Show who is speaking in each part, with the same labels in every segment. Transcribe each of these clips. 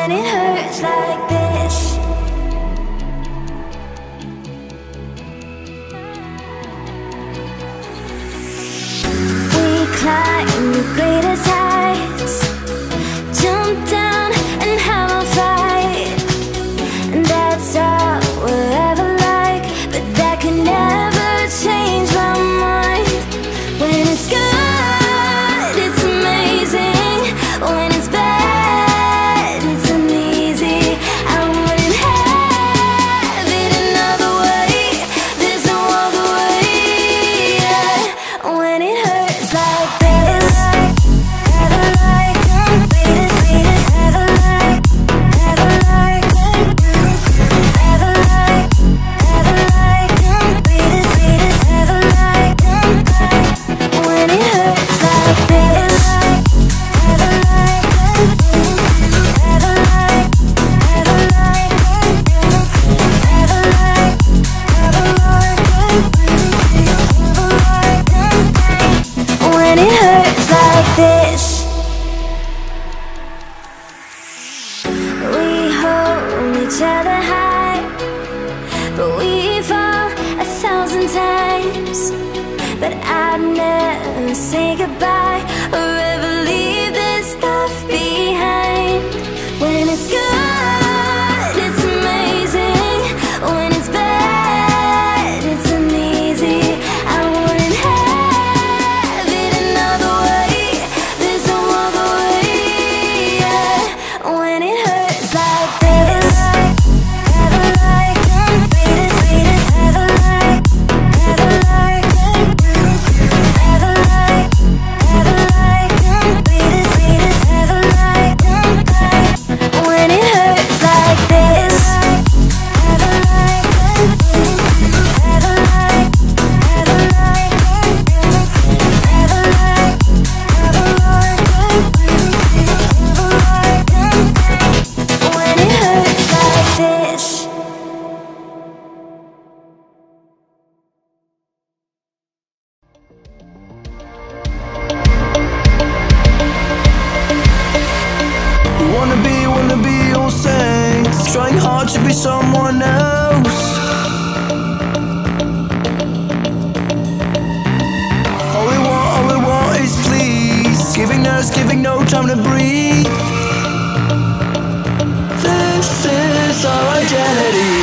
Speaker 1: when it hurts like this. We climb the greatest heights, jump down and have a fight, and that's all we'll ever like. But that can never change my mind. When it's good, it's amazing. When it's bad, it's uneasy. I wouldn't have it another way. There's no other way. Yeah. When it hurts like this, never like, beat it, never like, never like, never like, never like, beat it, never like. When it hurts like this, never like, never like, never like, never like, never like. When it hurts like this. We hold each other high, but we fall 1,000 times. But I'd never say goodbye or ever leave this stuff behind. When it's good, it's amazing. When it's bad, it's uneasy. I wouldn't have it another way. There's no other way. Yeah. When it hurts like this, never like, beat it, never like, never like, never like, never like, beat it, never like. When it hurts like this, never like, never like, never like, never like, never like. When it hurts like this.
Speaker 2: Wanna be all saints, trying hard to be someone else. All we want is please, giving us, giving no time to breathe. This is our identity.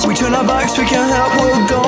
Speaker 2: We turn our backs, we can't help, we're gone.